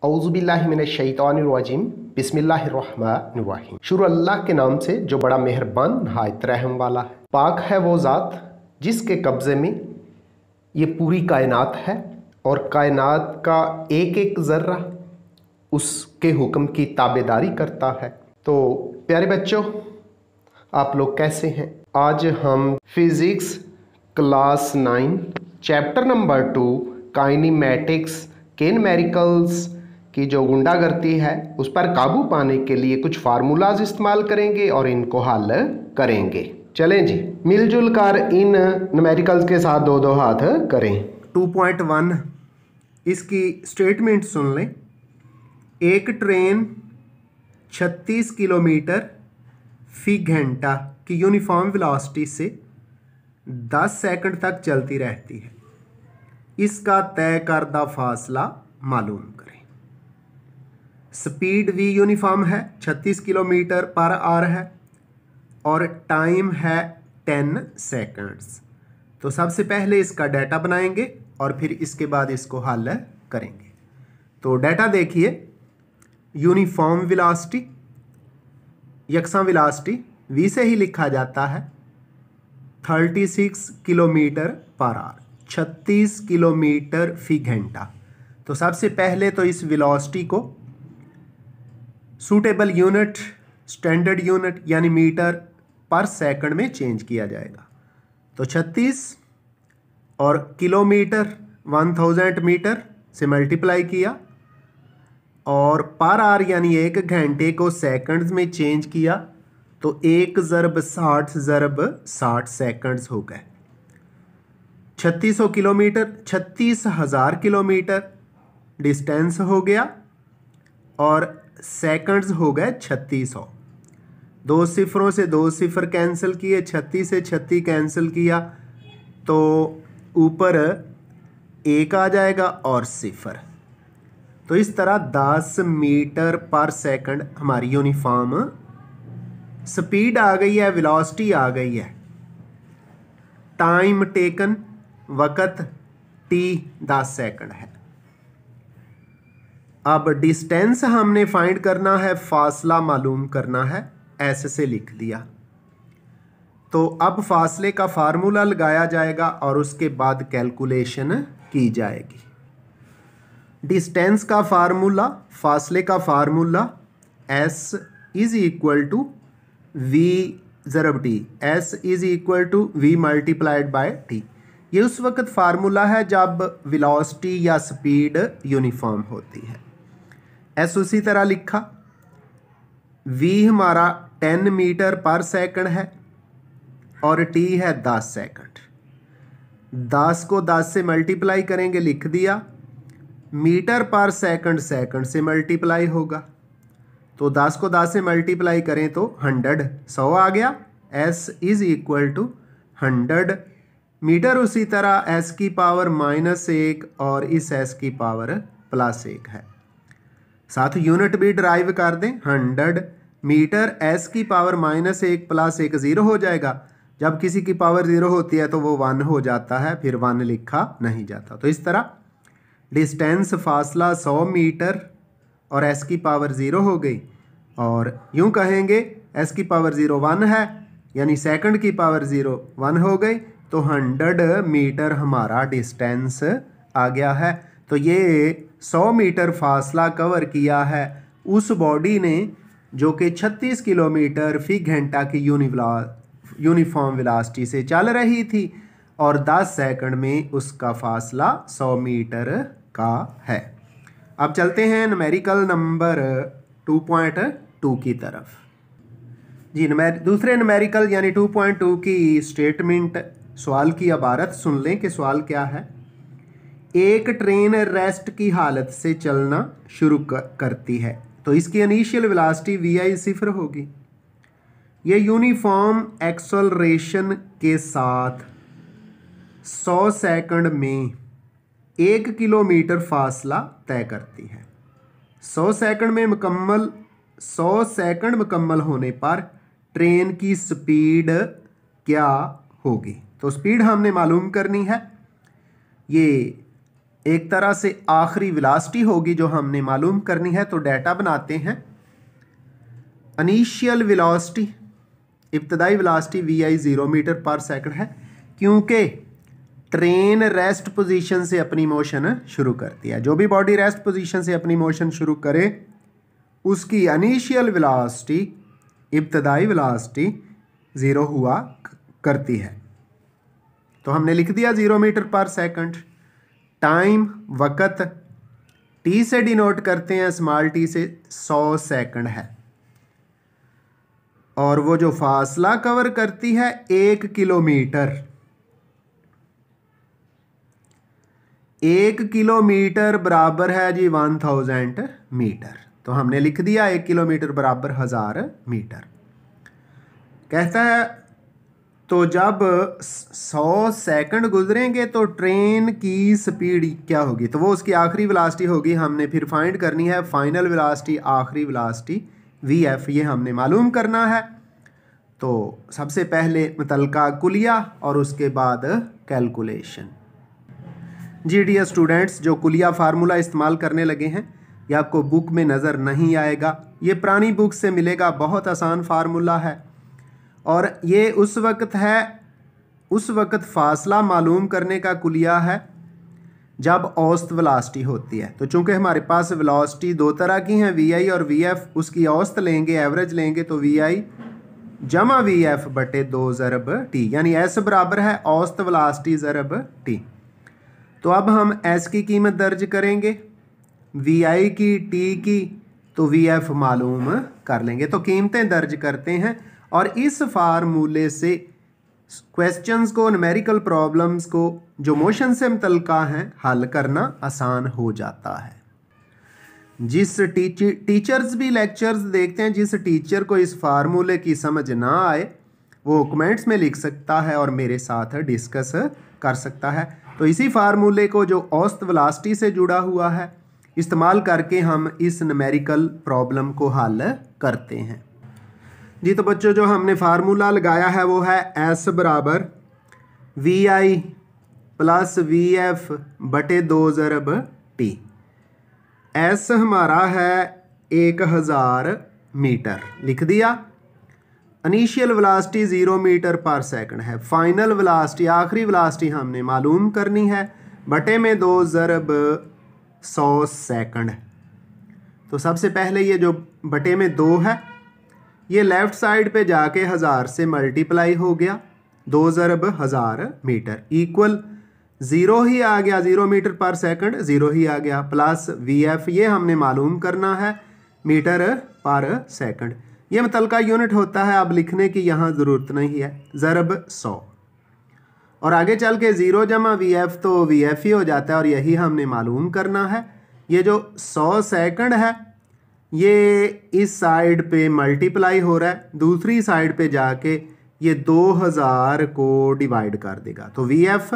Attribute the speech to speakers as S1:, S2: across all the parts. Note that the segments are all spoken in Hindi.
S1: औज़ुबिल्लाहिमिनश्शैतानिर्रजीम बिस्मिल्लाहिर्रहमानिर्रहीम। शुरू अल्लाह के नाम से जो बड़ा मेहरबान नहायत रहम वाला है। पाक है वो ज़ात जिसके कब्ज़े में ये पूरी कायनात है और कायनात का एक एक ज़र्रा उसके हुक्म की ताबेदारी करता है। तो प्यारे बच्चों, आप लोग कैसे हैं? आज हम physics class 9 chapter number 2 kinematics के न्यूमेरिकल्स की जो गुंडागर्दी है उस पर काबू पाने के लिए कुछ फार्मूलाज इस्तेमाल करेंगे और इनको हल करेंगे। चलें जी, मिलजुल कर इन न्यूमेरिकल्स के साथ दो दो हाथ करें। 2.1 इसकी स्टेटमेंट सुन लें। एक ट्रेन 36 किलोमीटर फी घंटा की यूनिफॉर्म वेलोसिटी से 10 सेकंड तक चलती रहती है। इसका तय करदा फासला मालूम करें। स्पीड v यूनिफॉर्म है, 36 किलोमीटर पर आवर है और टाइम है 10 सेकंड्स। तो सबसे पहले इसका डाटा बनाएंगे और फिर इसके बाद इसको हल करेंगे। तो डाटा देखिए, यूनिफॉर्म वेलोसिटी यकसा वेलोसिटी v से ही लिखा जाता है 36 किलोमीटर पर आवर, 36 किलोमीटर फी घंटा। तो सबसे पहले तो इस वेलोसिटी को सूटेबल यूनिट, स्टैंडर्ड यूनिट यानी मीटर पर सेकंड में चेंज किया जाएगा। तो 36 और किलोमीटर 1000 मीटर से मल्टीप्लाई किया और पर आवर यानी एक घंटे को सेकंड्स में चेंज किया तो 1 ज़रब 60 ज़रब 60 सेकंड्स हो गए। 3600 किलोमीटर 36,000 किलोमीटर डिस्टेंस हो गया और सेकंड्स हो गए 3600। दो सिफरों से दो सिफर कैंसिल किए, 36 से 36 कैंसिल किया तो ऊपर 1 आ जाएगा और सिफर। तो इस तरह 10 मीटर पर सेकंड हमारी यूनिफॉर्म स्पीड आ गई है, वेलोसिटी आ गई है। टाइम टेकन वक़्त t 10 सेकंड है। अब डिस्टेंस हमने फाइंड करना है, फासला मालूम करना है, ऐसे से लिख दिया। तो अब फासले का फार्मूला लगाया जाएगा और उसके बाद कैलकुलेशन की जाएगी। डिस्टेंस का फार्मूला, फासले का formula s is equal to v ज़रब t, s is equal to v multiplied by t। ये उस वक्त फार्मूला है जब वेलोसिटी या स्पीड यूनिफॉर्म होती है। s उसी तरह लिखा, v हमारा 10 मीटर पर सेकंड है और t है 10 सेकंड। 10 को 10 से मल्टीप्लाई करेंगे, लिख दिया। मीटर पर सेकंड सेकंड से मल्टीप्लाई होगा तो 10 को 10 से मल्टीप्लाई करें तो 100 आ गया। s is equal to 100 metre. उसी तरह s की पावर -1 और इस s की पावर +1 है। साथ यूनिट भी ड्राइव कर दें, 100 मीटर s की पावर -1 +1 0 हो जाएगा। जब किसी की पावर 0 होती है तो वो 1 हो जाता है, फिर 1 लिखा नहीं जाता। तो इस तरह डिस्टेंस फासला 100 मीटर और s की पावर 0 हो गई। और यूं कहेंगे s की पावर 0 1 है, यानी सेकंड की पावर 0 1 हो गई। तो 100 मीटर हमारा डिस्टेंस आ गया है। तो ये 100 मीटर फासला कवर किया है उस बॉडी ने जो कि 36 किलोमीटर फी घंटा की यूनिफॉर्म वेलोसिटी से चल रही थी और 10 सेकंड में उसका फासला 100 मीटर का है। अब चलते हैं न्यूमेरिकल नंबर 2.2 की तरफ। जी, दूसरे न्यूमेरिकल यानी 2.2 की स्टेटमेंट, सवाल की इबारत सुन लें कि सवाल क्या है। एक ट्रेन रेस्ट की हालत से चलना शुरू करती है तो इसकी इनिशियल वेलोसिटी vi 0 होगी। ये यूनिफॉर्म एक्सेलरेशन के साथ 100 सेकंड में 1 किलोमीटर फासला तय करती है। 100 सेकंड मुकम्मल होने पर ट्रेन की स्पीड क्या होगी? तो स्पीड हमने मालूम करनी है। ये एक तरह से आखिरी वेलोसिटी होगी जो हमने मालूम करनी है। तो डाटा बनाते हैं। इनिशियल वेलोसिटी, इब्तदाई वेलोसिटी VI 0 मीटर पर सेकंड है, क्योंकि ट्रेन रेस्ट पोजीशन से अपनी मोशन शुरू करती है। जो भी बॉडी रेस्ट पोजीशन से अपनी मोशन शुरू करे उसकी इनिशियल वेलोसिटी, इब्तदाई वेलोसिटी 0 हुआ करती है। तो हमने लिख दिया 0 मीटर पर सेकंड। टाइम, वक़्त T से डिनोट करते हैं, स्मॉल t से 100 सेकंड है। और वो जो फासला कवर करती है 1 किलोमीटर, 1 किलोमीटर बराबर है जी 1000 मीटर। तो हमने लिख दिया 1 किलोमीटर बराबर 1000 मीटर। कहता है तो जब 100 सेकंड गुजरेंगे तो ट्रेन की स्पीड क्या होगी, तो वो उसकी आखिरी वेलोसिटी होगी। हमने फिर फाइंड करनी है फाइनल वेलोसिटी, आखिरी वेलोसिटी VF, ये हमने मालूम करना है। तो सबसे पहले मुतलका कुलिया और उसके बाद कैलकुलेशन। जी डियर स्टूडेंट्स, जो कुलिया फार्मूला इस्तेमाल करने लगे हैं ये आपको बुक में नज़र नहीं आएगा, ये पुरानी बुक से मिलेगा। बहुत आसान फार्मूला है और ये उस वक्त फासला मालूम करने का कुलिया है जब औसत वेलोसिटी होती है। तो चूंकि हमारे पास वेलोसिटी दो तरह की हैं, VI और VF, उसकी औसत लेंगे, एवरेज लेंगे, तो VI जमा VF बटे 2 ज़रब T, यानी S बराबर है औसत वेलोसिटी ज़रब T। तो अब हम S की कीमत दर्ज करेंगे, VI की, T की, तो VF मालूम कर लेंगे। तो कीमतें दर्ज करते हैं और इस फार्मूले से क्वेश्चंस को, न्यूमेरिकल प्रॉब्लम्स को जो मोशन से मुतल्लिका हैं हल करना आसान हो जाता है। जिस टीचर्स भी लेक्चर्स देखते हैं, जिस टीचर को इस फार्मूले की समझ ना आए वो कमेंट्स में लिख सकता है और मेरे साथ डिस्कस कर सकता है। तो इसी फार्मूले को जो औसत वेलोसिटी से जुड़ा हुआ है इस्तेमाल करके हम इस न्यूमेरिकल प्रॉब्लम को हल करते हैं। जी तो बच्चों, जो हमने फार्मूला लगाया है वो है S बराबर VI प्लस VF बटे 2 ज़रब T। S हमारा है 1000 मीटर, लिख दिया। इनिशियल वेलोसिटी 0 मीटर पर सेकंड है। फाइनल वेलोसिटी, आखिरी वेलोसिटी हमने मालूम करनी है, बटे में 2 ज़रब 100 सेकंड। तो सबसे पहले ये जो बटे में 2 है ये लेफ़्ट साइड पे जाके 1000 से मल्टीप्लाई हो गया, 2 ज़रब 1000 मीटर इक्वल 0 ही आ गया, 0 मीटर पर सेकंड 0 ही आ गया, प्लस VF, ये हमने मालूम करना है मीटर पर सेकंड। ये मुतल्लिका यूनिट होता है, अब लिखने की यहाँ ज़रूरत नहीं है, ज़रब 100। और आगे चल के 0 जमा VF तो VF ही हो जाता है और यही हमने मालूम करना है। ये जो 100 सेकंड है ये इस साइड पे मल्टीप्लाई हो रहा है, दूसरी साइड पे जाके ये 2000 को डिवाइड कर देगा। तो VF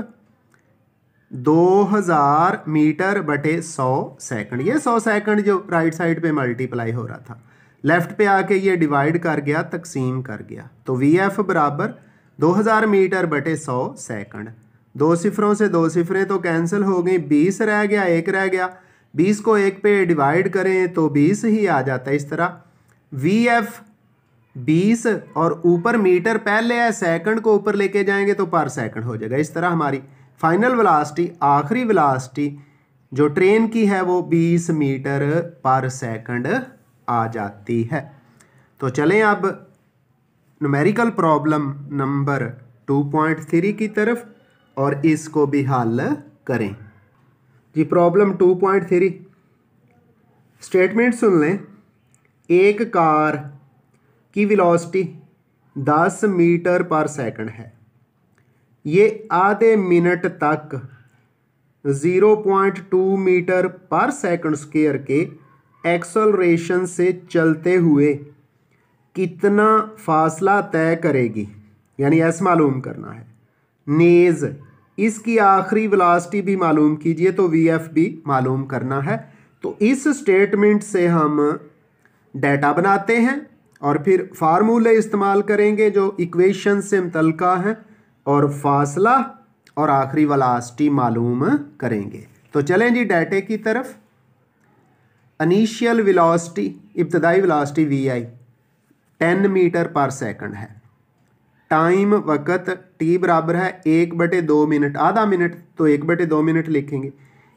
S1: 2000 मीटर बटे 100 सेकंड। ये 100 सेकंड जो राइट साइड पे मल्टीप्लाई हो रहा था, लेफ़्ट पे आके ये डिवाइड कर गया, तकसीम कर गया। तो VF बराबर 2000 मीटर बटे 100 सेकंड। 2 सिफरों से 2 सिफरें तो कैंसिल हो गई, 20 रह गया, 1 रह गया। 20 को 1 पे डिवाइड करें तो 20 ही आ जाता है। इस तरह VF 20 और ऊपर मीटर पहले है, सेकंड को ऊपर लेके जाएंगे तो पर सेकंड हो जाएगा। इस तरह हमारी फाइनल वेलोसिटी, आखिरी वेलोसिटी जो ट्रेन की है वो 20 मीटर पर सेकंड आ जाती है। तो चलें अब न्यूमेरिकल प्रॉब्लम नंबर 2.3 की तरफ और इसको भी हल करें। जी प्रॉब्लम 2.3 स्टेटमेंट सुन लें। एक कार की वेलोसिटी 10 मीटर पर सेकंड है, ये आधे मिनट तक 0.2 मीटर पर सेकंड स्क्वायर के एक्सेलरेशन से चलते हुए कितना फासला तय करेगी, यानी एस मालूम करना है। नेज इसकी आखिरी वेलोसिटी भी मालूम कीजिए, तो VF भी मालूम करना है। तो इस स्टेटमेंट से हम डाटा बनाते हैं और फिर फार्मूले इस्तेमाल करेंगे जो इक्वेशन से मुतल्लिका हैं और फासला और आखिरी वेलोसिटी मालूम करेंगे। तो चलें जी डाटे की तरफ। इनिशियल वेलोसिटी, इब्तदाई वेलोसिटी वी आई 10 मीटर पर सेकंड है। टाइम वक़्त टी बराबर है 1/2 मिनट, आधा मिनट तो 1/2 मिनट लिखेंगे।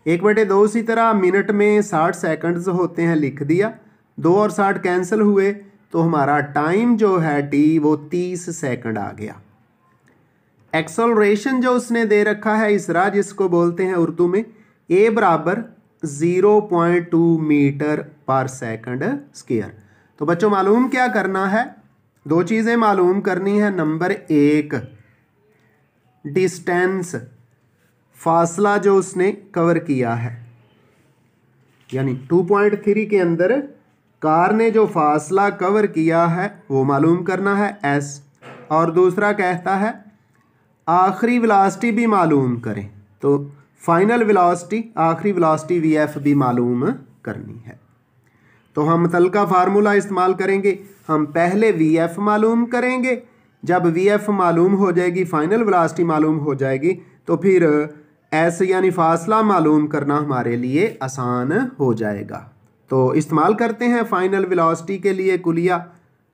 S1: 1/2 उसी तरह मिनट में 60 सेकंड्स होते हैं, लिख दिया। 2 और 60 कैंसिल हुए तो हमारा टाइम जो है टी वो 30 सेकंड आ गया। एक्सेलरेशन जो उसने दे रखा है इसरा, जिसको बोलते हैं उर्दू में, ए बराबर 0.2 मीटर पर सेकंड स्क्वायर। तो बच्चों मालूम क्या करना है, दो चीज़ें मालूम करनी है। नंबर 1 डिस्टेंस, फासला जो उसने कवर किया है, यानी 2.3 के अंदर कार ने जो फासला कवर किया है वो मालूम करना है एस। और दूसरा कहता है आखिरी वेलोसिटी भी मालूम करें, तो फाइनल वेलोसिटी, आखिरी वेलोसिटी वी एफ भी मालूम करनी है। तो हम मुतलका फार्मूला इस्तेमाल करेंगे। हम पहले वी एफ मालूम करेंगे, जब वी एफ मालूम हो जाएगी, फाइनल वेलोसिटी मालूम हो जाएगी, तो फिर एस यानी फासला मालूम करना हमारे लिए आसान हो जाएगा। तो इस्तेमाल करते हैं फाइनल वेलोसिटी के लिए कुलिया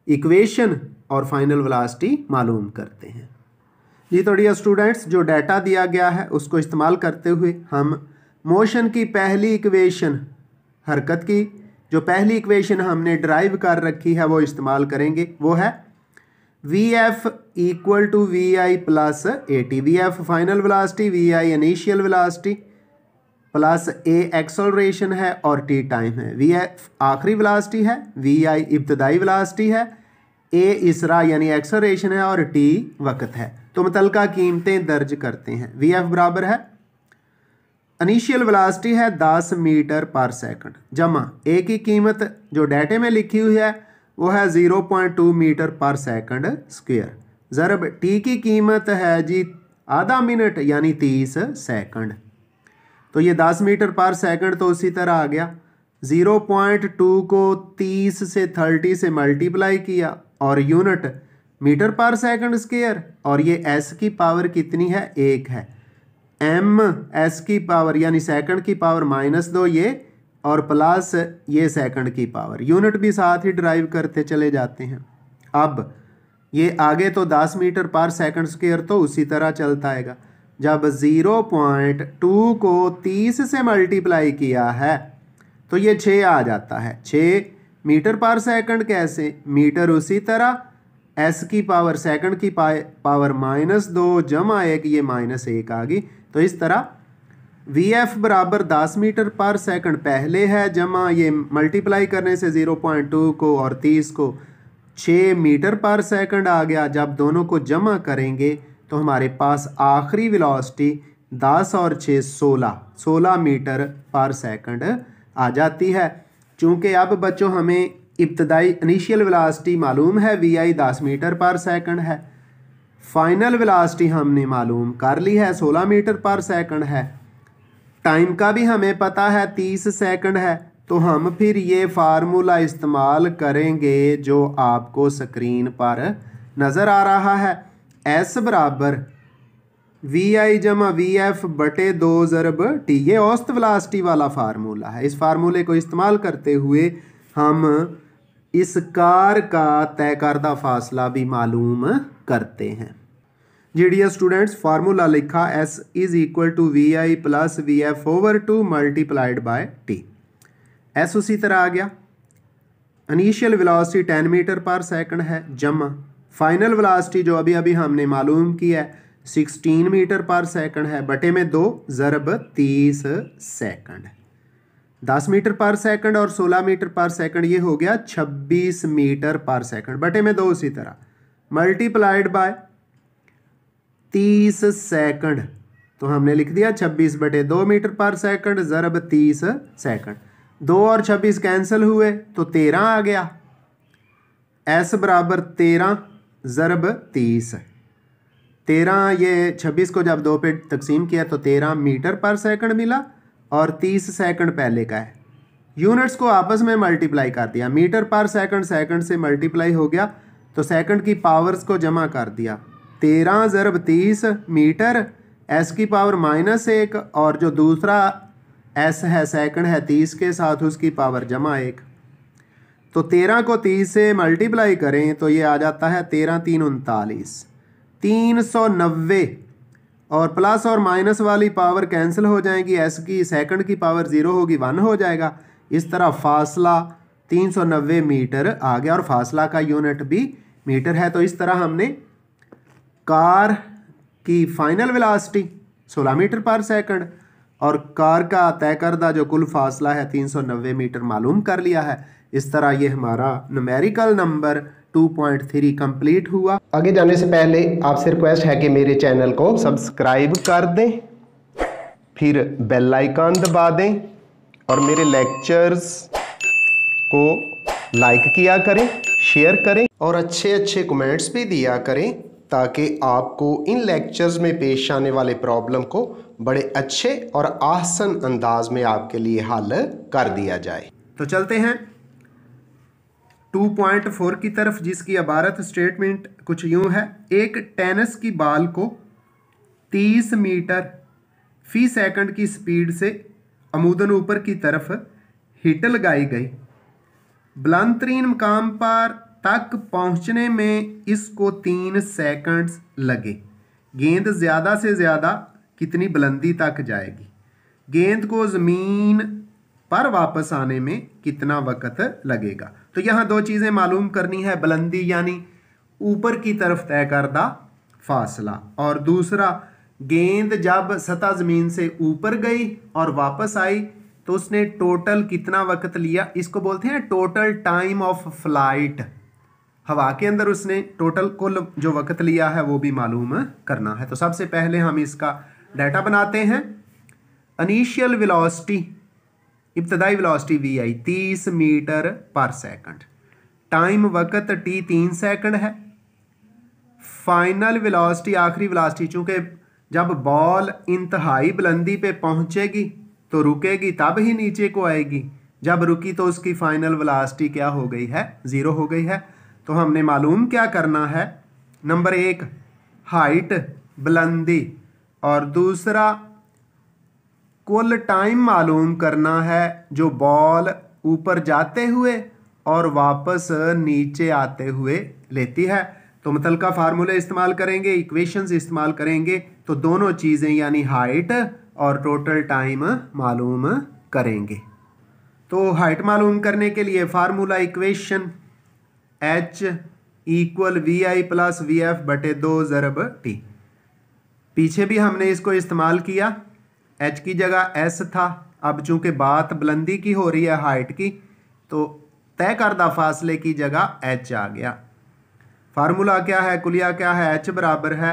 S1: इक्वेशन और फाइनल वेलोसिटी मालूम करते हैं जी। तो डियर स्टूडेंट्स, जो डाटा दिया गया है उसको इस्तेमाल करते हुए हम मोशन की पहली इक्वेशन, हरकत की जो पहली इक्वेशन हमने ड्राइव कर रखी है वो इस्तेमाल करेंगे। वो है v f equal to v i plus a t. V f final velocity, v i initial velocity plus a acceleration है और टी टाइम है। वी एफ आखिरी वेलोसिटी है, वी आई इब्तदाई वेलोसिटी है, ए इसरा यानी एक्सेलरेशन है और टी वक्त है। तो मुतलका कीमतें दर्ज करते हैं। वी एफ बराबर है, इनिशियल वेलोसिटी है 10 मीटर पर सेकंड, जमा ए की कीमत जो डाटे में लिखी हुई है वो है 0.2 मीटर पर सेकंड स्क्वायर, ज़रब टी की कीमत है जी आधा मिनट यानी 30 सेकंड। तो ये 10 मीटर पर सेकंड तो उसी तरह आ गया। 0.2 को 30 से 30 से मल्टीप्लाई किया और यूनिट मीटर पर सेकंड स्क्वायर, और ये एस की पावर कितनी है, 1 है। एम एस की पावर यानी सेकंड की पावर -2 ये, और प्लस ये सेकंड की पावर, यूनिट भी साथ ही ड्राइव करते चले जाते हैं। अब ये आगे तो 10 मीटर पर सेकंड स्क्वायर तो उसी तरह चलता आएगा। जब 0.2 को 30 से मल्टीप्लाई किया है तो ये 6 आ जाता है। 6 मीटर पर सेकंड कैसे, मीटर उसी तरह, एस की पावर सेकंड की पावर -2 जमा 1, ये -1 आ गई। तो इस तरह वी एफ बराबर 10 मीटर पर सेकंड पहले है, जमा ये मल्टीप्लाई करने से 0.2 को और 30 को 6 मीटर पर सेकंड आ गया। जब दोनों को जमा करेंगे तो हमारे पास आखिरी वेलोसिटी 10 और 6 16 मीटर पर सेकंड आ जाती है। चूँकि अब बच्चों हमें इब्तदाई इनिशियल वेलोसिटी मालूम है, वी आई 10 मीटर पर सेकंड है, फाइनल वेलोसिटी हमने मालूम कर ली है 16 मीटर पर सेकंड है, टाइम का भी हमें पता है 30 सेकंड है। तो हम फिर ये फार्मूला इस्तेमाल करेंगे जो आपको स्क्रीन पर नज़र आ रहा है। एस बराबर वी आई जमा वी एफ बटे 2 ज़रब टी, ये औसत वेलोसिटी वाला फार्मूला है। इस फार्मूले को इस्तेमाल करते हुए हम इस कार का तय करदा फासला भी मालूम करते हैं। जी डियर स्टूडेंट्स, फार्मूला लिखा s is equal to v i plus v f over 2 multiplied by टी। एस उसी तरह आ गया, इनिशियल वेलोसिटी 10 मीटर पर सेकंड है, जमा फाइनल वेलोसिटी जो अभी अभी हमने मालूम किया है 16 मीटर पर सेकंड है, बटे में 2 ज़रब 30 सेकंड। 10 मीटर पर सेकंड और 16 मीटर पर सेकंड ये हो गया 26 मीटर पर सेकंड, बटे में 2 उसी तरह, मल्टीप्लाइड बाय 30 सेकंड। तो हमने लिख दिया 26 बटे 2 मीटर पर सेकंड ज़रब 30 सेकंड। 2 और 26 कैंसिल हुए तो 13 आ गया। एस बराबर 13 ज़रब 30। 13 ये 26 को जब 2 पे तकसीम किया तो 13 मीटर पर सेकंड मिला और 30 सेकंड पहले का है। यूनिट्स को आपस में मल्टीप्लाई कर दिया, मीटर पर सेकंड सेकंड से मल्टीप्लाई हो गया तो सेकंड की पावर्स को जमा कर दिया। 13 ज़रब 30 मीटर, एस की पावर -1 और जो दूसरा एस है सेकंड है 30 के साथ उसकी पावर जमा 1, तो 13 को 30 से मल्टीप्लाई करें तो ये आ जाता है 13 3 39, 390, और प्लस और माइनस वाली पावर कैंसिल हो जाएगी, एस की सेकंड की पावर 0 होगी, 1 हो जाएगा। इस तरह फासला 390 मीटर आ गया और फासला का यूनिट भी मीटर है। तो इस तरह हमने कार की फाइनल वेलोसिटी 16 मीटर पर सेकंड और कार का तय करदा जो कुल फासला है 390 मीटर मालूम कर लिया है। इस तरह ये हमारा न्यूमेरिकल नंबर 2.3 कंप्लीट हुआ। आगे जाने से पहले आपसे रिक्वेस्ट है कि मेरे चैनल को सब्सक्राइब कर दें, फिर बेल आइकन दबा दें और मेरे लेक्चर्स को लाइक किया करें, शेयर करें और अच्छे अच्छे कमेंट्स भी दिया करें ताकि आपको इन लेक्चर्स में पेश आने वाले प्रॉब्लम को बड़े अच्छे और आसान अंदाज में आपके लिए हल कर दिया जाए। तो चलते हैं 2.4 की तरफ, जिसकी इबारत स्टेटमेंट कुछ यूं है। एक टेनिस की बॉल को 30 मीटर फी सेकंड की स्पीड से अमूदन ऊपर की तरफ हिट लगाई गई। बुलंद तरीन मकाम पर तक पहुंचने में इसको 3 सेकंड्स लगे। गेंद ज़्यादा से ज़्यादा कितनी बुलंदी तक जाएगी? गेंद को ज़मीन पर वापस आने में कितना वक्त लगेगा? तो यहाँ दो चीज़ें मालूम करनी है, बुलंदी यानी ऊपर की तरफ तय करदा फासला, और दूसरा गेंद जब सतह ज़मीन से ऊपर गई और वापस आई तो उसने टोटल कितना वक्त लिया। इसको बोलते हैं टोटल टाइम ऑफ फ्लाइट। हवा के अंदर उसने टोटल कुल जो वक्त लिया है वो भी मालूम करना है। तो सबसे पहले हम इसका डाटा बनाते हैं। इनिशियल वेलोसिटी, इब्तदाई वेलोसिटी वी आई 30 मीटर पर सेकंड, टाइम वक्त टी 3 सेकंड है। फाइनल वेलोसिटी, आखिरी वेलोसिटी, चूंकि जब बॉल इंतहाई बुलंदी पे पहुंचेगी तो रुकेगी तब ही नीचे को आएगी, जब रुकी तो उसकी फाइनल वेलोसिटी क्या हो गई है? 0 हो गई है। तो हमने मालूम क्या करना है? नंबर 1 हाइट बुलंदी और दूसरा कुल टाइम मालूम करना है जो बॉल ऊपर जाते हुए और वापस नीचे आते हुए लेती है। तो मुतलका फार्मूले इस्तेमाल करेंगे, इक्वेशंस इस्तेमाल करेंगे, तो दोनों चीज़ें यानी हाइट और टोटल टाइम मालूम करेंगे। तो हाइट मालूम करने के लिए formula equation h equal v i plus v f बटे 2 ज़रब टी। पीछे भी हमने इसको इस्तेमाल किया, h की जगह s था। अब चूंकि बात बुलंदी की हो रही है, हाइट की, तो तय करदा फासले की जगह h आ गया। फार्मूला क्या है, कुलिया क्या है? h बराबर है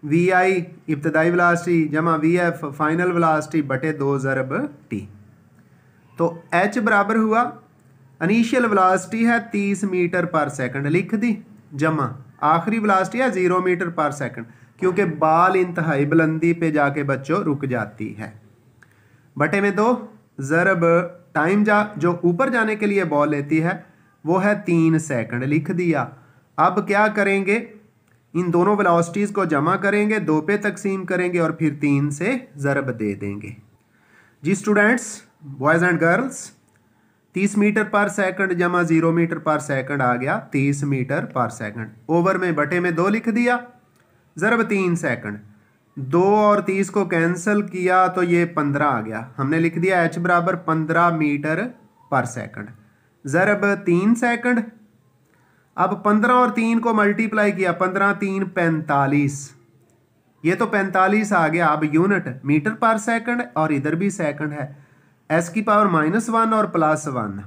S1: वी आई इब्तदाई वेलोसिटी जमा वी एफ फाइनल वेलोसिटी बटे 2 ज़रब टी। तो h बराबर हुआ, इनिशियल वेलोसिटी है 30 मीटर पर सेकंड लिख दी, जमा आखिरी वेलोसिटी है 0 मीटर पर सेकंड, क्योंकि बॉल इंतहाई बुलंदी पे जाके बच्चों रुक जाती है, बटे में 2 ज़रब टाइम जो ऊपर जाने के लिए बॉल लेती है वो है 3 सेकंड लिख दिया। अब क्या करेंगे, इन दोनों वेलोसिटीज़ को जमा करेंगे, 2 पे तकसीम करेंगे और फिर 3 से ज़रब दे देंगे। जी students, boys and girls, 30 meter पर सेकंड जमा 0 मीटर पर सेकंड आ गया 30 मीटर पर सेकंड, ओवर में बटे में 2 लिख दिया, ज़रब 3 सेकंड, 2 और 30 को कैंसिल किया तो ये 15 आ गया। हमने लिख दिया h बराबर 15 मीटर पर सेकंड, ज़रब 3 सेकंड। अब 15 और 3 को मल्टीप्लाई किया, 15 3 45, ये तो 45 आ गया। अब यूनिट मीटर पर सेकंड और इधर भी सेकंड है, s की पावर -1 और +1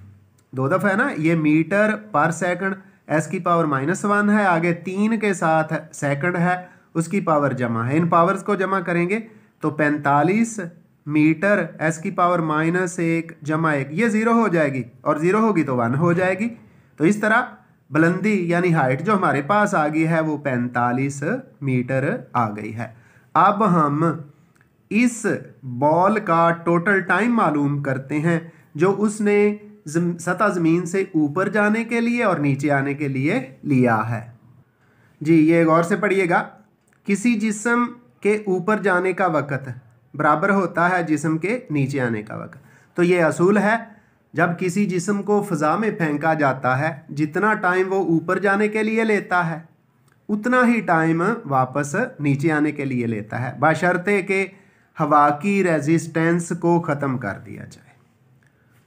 S1: दो दफ़ा है ना, ये मीटर पर सेकंड, s की पावर -1 है, आगे 3 के साथ सेकंड है, उसकी पावर जमा है, इन पावर्स को जमा करेंगे तो 45 मीटर s की पावर -1 जमा 1, ये 0 हो जाएगी और 0 होगी तो 1 हो जाएगी। तो इस तरह बुलंदी यानी हाइट जो हमारे पास आ गई है वो 45 मीटर आ गई है। अब हम इस बॉल का टोटल टाइम मालूम करते हैं जो उसने सतह ज़मीन से ऊपर जाने के लिए और नीचे आने के लिए लिया है। जी ये गौर से पढ़िएगा, किसी जिस्म के ऊपर जाने का वक़्त बराबर होता है जिस्म के नीचे आने का वक्त। तो ये असूल है, जब किसी जिस्म को फ़ज़ा में फेंका जाता है जितना टाइम वो ऊपर जाने के लिए लेता है उतना ही टाइम वापस नीचे आने के लिए लेता है, बशर्ते कि हवा की रेजिस्टेंस को ख़त्म कर दिया जाए।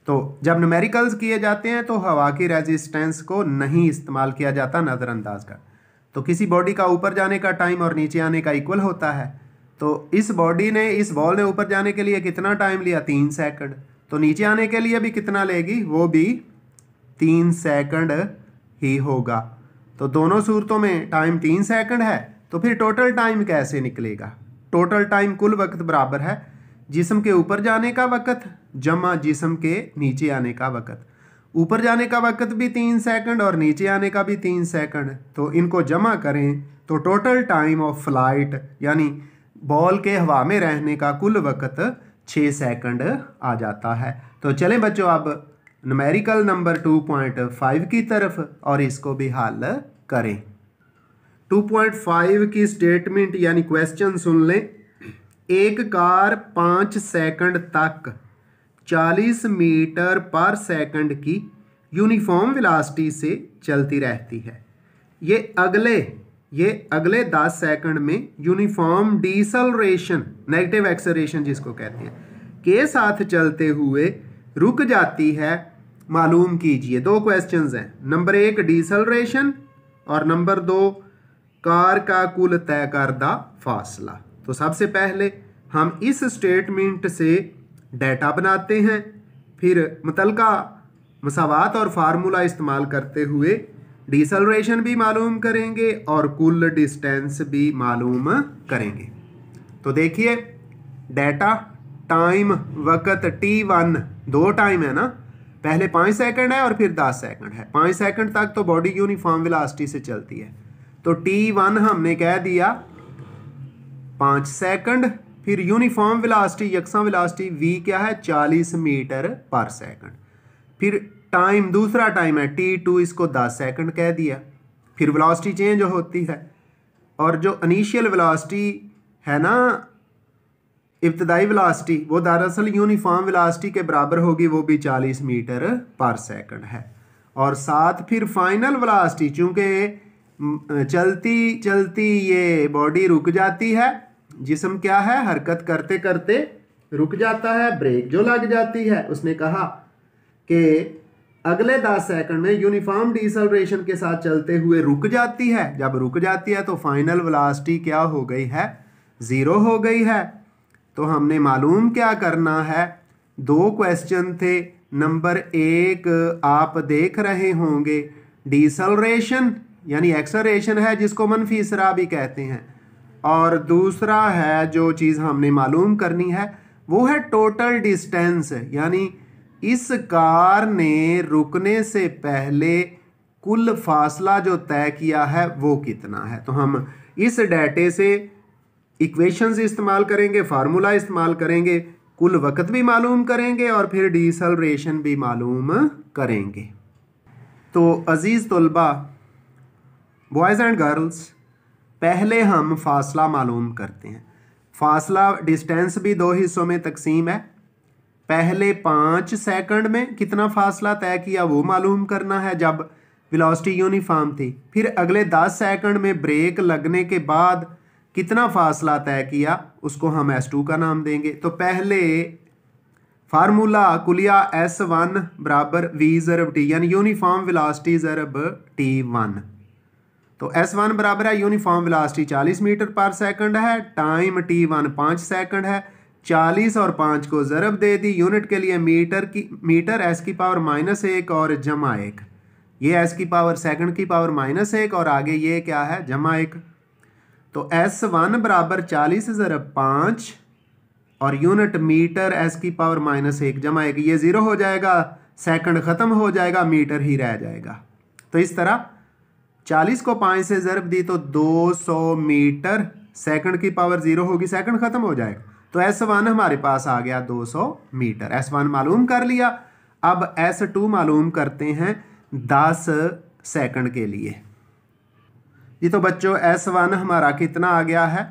S1: तो जब न्यूमेरिकल्स किए जाते हैं तो हवा की रेजिस्टेंस को नहीं इस्तेमाल किया जाता, नज़रअंदाज कर। तो किसी बॉडी का ऊपर जाने का टाइम और नीचे आने का इक्वल होता है। तो इस बॉडी ने, इस बॉल ने ऊपर जाने के लिए कितना टाइम लिया? 3 सेकंड। तो नीचे आने के लिए भी कितना लेगी? वो भी 3 सेकंड ही होगा। तो दोनों सूरतों में टाइम 3 सेकंड है। तो फिर टोटल टाइम कैसे निकलेगा? टोटल टाइम कुल वक्त बराबर है जिस्म के ऊपर जाने का वक्त जमा जिस्म के नीचे आने का वक्त। ऊपर जाने का वक्त भी 3 सेकंड और नीचे आने का भी 3 सेकंड। तो इनको जमा करें तो टोटल टाइम ऑफ फ्लाइट यानी बॉल के हवा में रहने का कुल वक्त 6 सेकंड आ जाता है। तो चलें बच्चों अब न्यूमेरिकल नंबर 2.5 की तरफ और इसको भी हल करें। 2.5 की स्टेटमेंट यानी क्वेश्चन सुन लें। एक कार 5 सेकंड तक 40 मीटर पर सेकंड की यूनिफॉर्म वेलोसिटी से चलती रहती है। ये अगले 10 सेकंड में यूनिफॉर्म डिसलरेशन, नेगेटिव एक्सेलरेशन जिसको कहते हैं, के साथ चलते हुए रुक जाती है। मालूम कीजिए। 2 क्वेश्चंस हैं। नंबर 1 डिसलरेशन और नंबर 2 कार का कुल तय करदा फासला। तो सबसे पहले हम इस स्टेटमेंट से डेटा बनाते हैं, फिर मुतलका मसावात और फार्मूला इस्तेमाल करते हुए डिसलरेशन भी मालूम करेंगे और कुल डिस्टेंस भी मालूम करेंगे। तो देखिए डेटा, टाइम वक्त T1, 2 टाइम है ना, पहले 5 सेकंड है और फिर 10 सेकंड है। 5 सेकंड तक तो बॉडी यूनिफॉर्म वेलोसिटी से चलती है। तो T1 हमने कह दिया 5 सेकंड, फिर यूनिफॉर्म वेलोसिटी, यकसा वेलोसिटी V क्या है? 40 मीटर पर सेकंड। फिर टाइम, दूसरा टाइम है T2, इसको 10 सेकंड कह दिया। फिर वेलोसिटी चेंज होती है और जो इनिशियल वेलोसिटी है ना, इब्तदाई वेलोसिटी, वो दरअसल यूनिफॉर्म वेलोसिटी के बराबर होगी, वो भी 40 मीटर पर सेकंड है। और साथ फिर फाइनल वेलोसिटी, चूँकि चलती चलती ये बॉडी रुक जाती है, जिस्म क्या है? हरकत करते करते रुक जाता है, ब्रेक जो लग जाती है। उसने कहा कि अगले 10 सेकंड में यूनिफॉर्म डिसलरेशन के साथ चलते हुए रुक जाती है। जब रुक जाती है तो फाइनल वेलोसिटी क्या हो गई है? 0 हो गई है। तो हमने मालूम क्या करना है? 2 क्वेश्चन थे। नंबर 1 आप देख रहे होंगे, डिसलरेशन यानी एक्सेलरेशन है जिसको मनफी इसरा भी कहते हैं, और दूसरा है जो चीज़ हमने मालूम करनी है वो है टोटल डिस्टेंस, यानी इस कार ने रुकने से पहले कुल फासला जो तय किया है वो कितना है। तो हम इस डेटे से इक्वेशंस इस्तेमाल करेंगे, फार्मूला इस्तेमाल करेंगे, कुल वक्त भी मालूम करेंगे और फिर डिसलरेशन भी मालूम करेंगे। तो अजीज़ तलबा, बॉयज़ एंड गर्ल्स, पहले हम फासला मालूम करते हैं। फासला, डिस्टेंस भी 2 हिस्सों में तकसीम है। पहले 5 सेकंड में कितना फासला तय किया वो मालूम करना है जब वेलोसिटी यूनिफॉर्म थी। फिर अगले 10 सेकंड में ब्रेक लगने के बाद कितना फासला तय किया, उसको हम S2 का नाम देंगे। तो पहले फार्मूला कुलिया S1 बराबर V ज़रब T, यानी यूनिफॉर्म वेलोसिटी ज़रब T1। तो S1 बराबर है यूनिफॉर्म वेलोसिटी 40 मीटर पर सेकंड है, टाइम T1 5 सेकंड है। 40 और 5 को ज़रब दे दी, यूनिट के लिए मीटर S की पावर -1 और जमा 1, ये S की पावर सेकंड की पावर -1 और आगे ये क्या है? जमा 1। तो S1 बराबर 40 ज़रब 5 और यूनिट मीटर S की पावर -1 जमा 1, ये 0 हो जाएगा, सेकंड ख़त्म हो जाएगा, मीटर ही रह जाएगा। तो इस तरह 40 को 5 से ज़रब दी तो 200 मीटर, सेकंड की पावर 0 होगी, सेकंड ख़त्म हो जाएगा। तो S1 हमारे पास आ गया 200 मीटर। S1 मालूम कर लिया। अब S2 मालूम करते हैं 10 सेकंड के लिए। जी तो बच्चों S1 हमारा कितना आ गया है?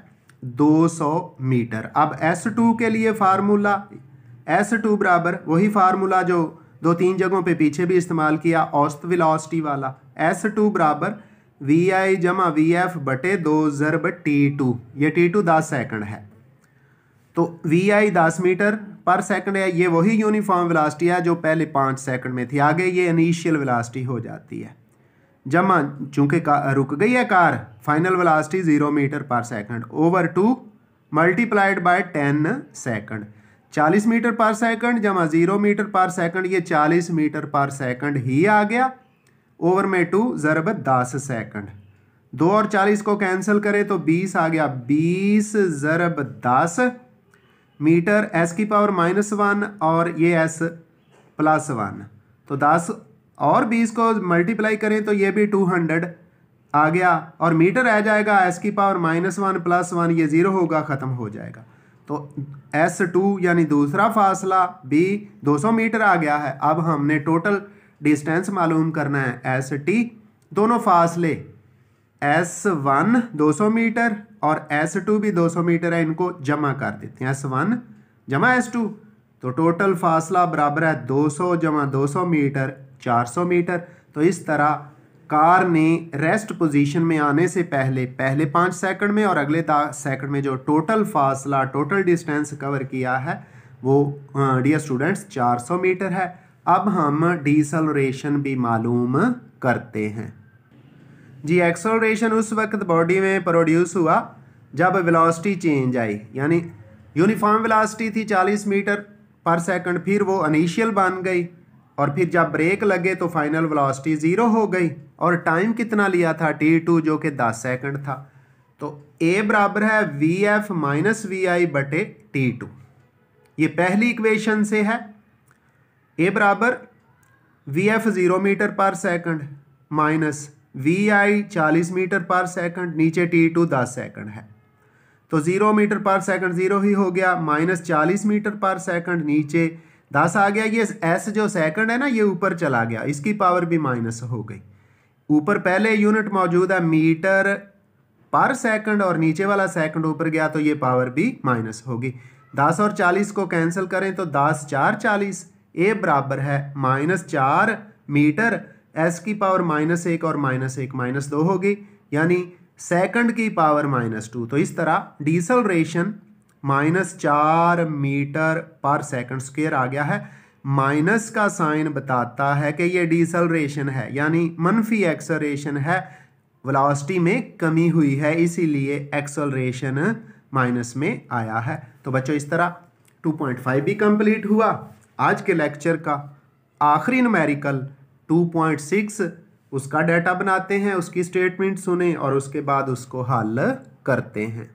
S1: 200 मीटर। अब S2 के लिए फार्मूला S2 बराबर वही फार्मूला जो 2-3 जगहों पे पीछे भी इस्तेमाल किया, औसत वेलोसिटी वाला। S2 बराबर VI जमा VF बटे 2 ज़रब T2। ये T2 10 सेकंड है, तो VI 10 मीटर पर सेकंड है। ये वही यूनिफॉर्म वेलोसिटी है जो पहले 5 सेकंड में थी। आगे ये इनिशियल वेलोसिटी हो जाती है, जमा चूंकि रुक गई है कार, फाइनल वेलोसिटी 0 मीटर पर second over 2 multiplied by 10 second. 40 metre पर सेकंड जमा 0 मीटर पर सेकंड, ये 40 मीटर पर सेकंड ही आ गया। ओवर में 2 ज़रब 10 सेकंड। 2 और 40 को कैंसिल करें तो 20 आ गया। 20 ज़रब 10 मीटर S की पावर -1 और ये S +1, तो 10 और 20 को मल्टीप्लाई करें तो ये भी 200 आ गया, और मीटर रह जाएगा S की पावर -1 +1, ये 0 होगा, ख़त्म हो जाएगा। तो S2 यानी दूसरा फासला भी 200 मीटर आ गया है। अब हमने टोटल डिस्टेंस मालूम करना है ST। दोनों फासले S1 200 मीटर और S2 भी 200 मीटर है, इनको जमा कर देते हैं, S1 जमा S2, तो टोटल फासला बराबर है 200 जमा 200 मीटर 400 मीटर। तो इस तरह कार ने रेस्ट पोजीशन में आने से पहले 5 सेकंड में और अगले 10 सेकंड में जो टोटल फासला टोटल डिस्टेंस कवर किया है वो डियर स्टूडेंट्स 400 मीटर है। अब हम डिसलरेशन भी मालूम करते हैं जी। एक्सेलरेशन उस वक्त बॉडी में प्रोड्यूस हुआ जब वेलोसिटी चेंज आई, यानी यूनिफॉर्म वेलोसिटी थी 40 मीटर पर सेकंड, फिर वो इनिशियल बन गई, और फिर जब ब्रेक लगे तो फाइनल वेलोसिटी 0 हो गई। और टाइम कितना लिया था T2 जो कि 10 सेकंड था। तो A बराबर है VF माइनस VI बटे T2। ये पहली इक्वेशन से है। A बराबर VF 0 मीटर पर सेकंड माइनस VI 40 मीटर पर सेकंड, नीचे T2 10 सेकंड है, तो 0 मीटर पर सेकंड 0 ही हो गया, माइनस 40 मीटर पर सेकंड, नीचे 10 आ गया। ये S जो सेकंड है ना, ये ऊपर चला गया, इसकी पावर भी माइनस हो गई। ऊपर पहले यूनिट मौजूद है मीटर पर सेकंड और नीचे वाला सेकंड ऊपर गया, तो ये पावर भी माइनस होगी। 10 और 40 को कैंसिल करें तो 10 4 40। A बराबर है -4 मीटर, S की पावर -1 और -1 -2 होगी, यानी सेकंड की पावर -2। तो इस तरह डिसलरेशन -4 मीटर पर सेकंड स्क्वायर आ गया है। माइनस का साइन बताता है कि ये डिसलरेशन है, यानी मनफी एक्सेलरेशन है, वेलोसिटी में कमी हुई है, इसीलिए एक्सेलरेशन माइनस में आया है। तो बच्चों इस तरह 2.5 भी कंप्लीट हुआ। आज के लेक्चर का आखिरी न्यूमेरिकल 2.6, उसका डाटा बनाते हैं, उसकी स्टेटमेंट सुने और उसके बाद उसको हल करते हैं।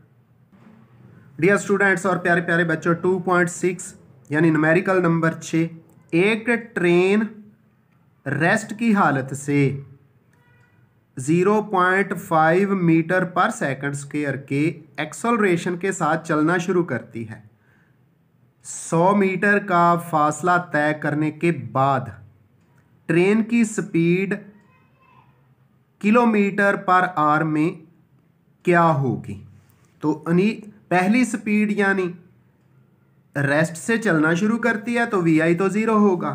S1: डियर स्टूडेंट्स और प्यारे प्यारे बच्चों, 2.6 यानी न्यूमेरिकल नंबर 6, एक ट्रेन रेस्ट की हालत से 0.5 मीटर पर सेकंड स्क्वायर के एक्सेलरेशन के साथ चलना शुरू करती है। 100 मीटर का फासला तय करने के बाद ट्रेन की स्पीड किलोमीटर पर आवर में क्या होगी? तो पहली स्पीड यानी रेस्ट से चलना शुरू करती है तो VI तो 0 होगा,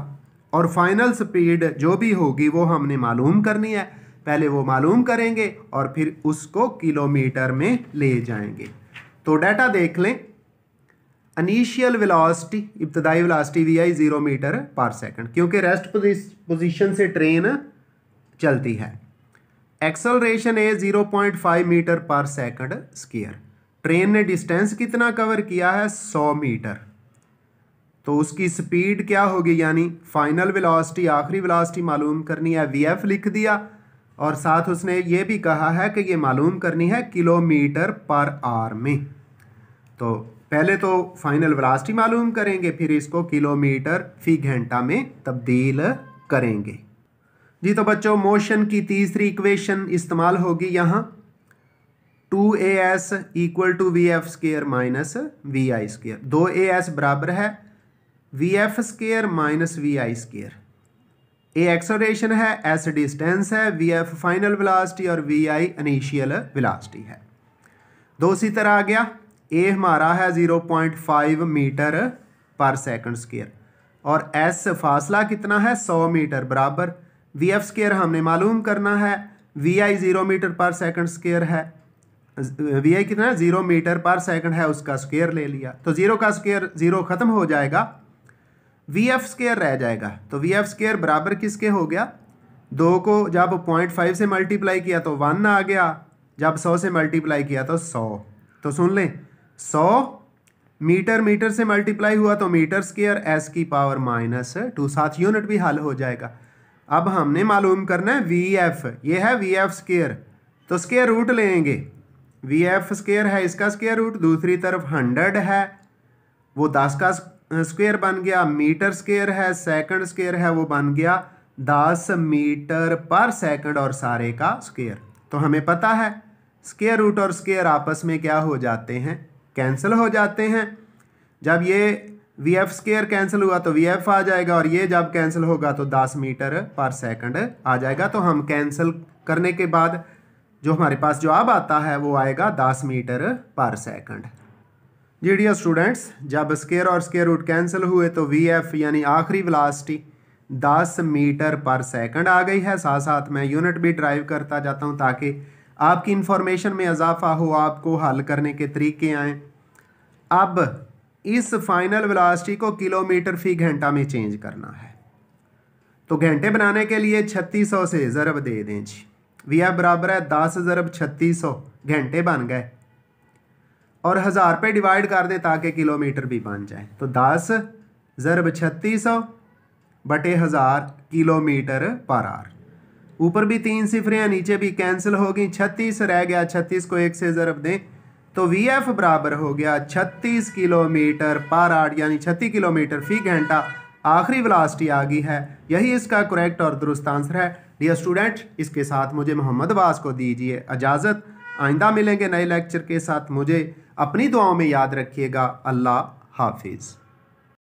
S1: और फाइनल स्पीड जो भी होगी वो हमने मालूम करनी है। पहले वो मालूम करेंगे और फिर उसको किलोमीटर में ले जाएंगे। तो डाटा देख लें। इनिशियल वेलोसिटी, इब्तदाई वेलोसिटी VI 0 मीटर पर सेकंड, क्योंकि रेस्ट पोजीशन से ट्रेन चलती है। एक्सेलरेशन है 0.5 मीटर पर सेकंड स्क्वायर। ट्रेन ने डिस्टेंस कितना कवर किया है? 100 मीटर। तो उसकी स्पीड क्या होगी, यानी फाइनल वेलोसिटी, आखिरी वेलोसिटी मालूम करनी है, VF लिख दिया, और साथ उसने ये भी कहा है कि ये मालूम करनी है किलोमीटर पर आवर में। तो पहले तो फाइनल वेलोसिटी मालूम करेंगे, फिर इसको किलोमीटर फी घंटा में तब्दील करेंगे जी। तो बच्चों मोशन की तीसरी इक्वेशन इस्तेमाल होगी यहाँ। 2AS equal to VF square minus VI square. 2AS बराबर है VF square minus VI square. A acceleration है, S डिस्टेंस है, VF फाइनल वेलोसिटी और VI इनिशियल वेलोसिटी है। दो इसी तरह आ गया। ए हमारा है 0.5 मीटर पर सेकंड स्क्वायर और एस फासला कितना है 100 मीटर बराबर वी एफ स्क्वायर हमने मालूम करना है वी आई 0 मीटर पर सेकंड स्क्वायर है वी आई कितना है 0 मीटर पर सेकंड है उसका स्क्वायर ले लिया तो 0 का स्क्वायर 0 खत्म हो जाएगा वी एफ स्क्वायर रह जाएगा तो वी एफ स्क्वायर बराबर किसके हो गया 2 को जब 0.5 से मल्टीप्लाई किया तो 1 आ गया जब 100 से मल्टीप्लाई किया तो 100 तो सुन लें 100 मीटर मीटर से मल्टीप्लाई हुआ तो मीटर स्क्वायर एस की पावर -2 साथ यूनिट भी हल हो जाएगा। अब हमने मालूम करना है वी एफ ये है वी एफ स्क्वायर तो स्क्वायर रूट लेंगे वी एफ स्क्वायर है इसका स्क्वायर रूट दूसरी तरफ 100 है वो 10 का स्क्वायर बन गया मीटर स्क्वायर है सेकंड स्क्वायर है वो बन गया 10 मीटर पर सेकंड और सारे का स्क्वायर तो हमें पता है स्क्वायर रूट और स्क्वायर आपस में क्या हो जाते हैं कैंसिल हो जाते हैं जब ये वी एफ स्क्वायर कैंसिल हुआ तो वी एफ आ जाएगा और ये जब कैंसिल होगा तो 10 मीटर पर सेकंड आ जाएगा तो हम कैंसिल करने के बाद जो हमारे पास जवाब आता है वो आएगा 10 मीटर पर सेकंड। जी डियर स्टूडेंट्स जब स्क्वायर और स्क्वायर रूट कैंसिल हुए तो वी एफ यानी आखिरी वेलोसिटी 10 मीटर पर सेकंड आ गई है। साथ साथ मैं यूनिट भी ड्राइव करता जाता हूं ताकि आपकी इंफॉर्मेशन में इजाफा हो आपको हल करने के तरीके आएँ। अब इस फाइनल वेलोसिटी को किलोमीटर फी घंटा में चेंज करना है तो घंटे बनाने के लिए 3600 से ज़रब दे दें जी वी एफ बराबर है 10 ज़रब 3600 घंटे बन गए और 1000 पे डिवाइड कर दें ताकि किलोमीटर भी बन जाए तो 10 ज़रब 3600 बटे 1000 किलोमीटर पर आवर। ऊपर भी 3 सिफरें हैं नीचे भी कैंसिल होगी 36 रह गया 36 को 1 से ज़रब दें तो वी एफ बराबर हो गया 36 किलोमीटर पर आवर यानी 36 किलोमीटर फी घंटा आखिरी वेलोसिटी आ गई है। यही इसका करेक्ट और दुरुस्त आंसर है। डियर स्टूडेंट इसके साथ मुझे मोहम्मद अब्बास को दीजिए इजाज़त। आइंदा मिलेंगे नए लेक्चर के साथ। मुझे अपनी दुआओं में याद रखिएगा। अल्लाह हाफिज़।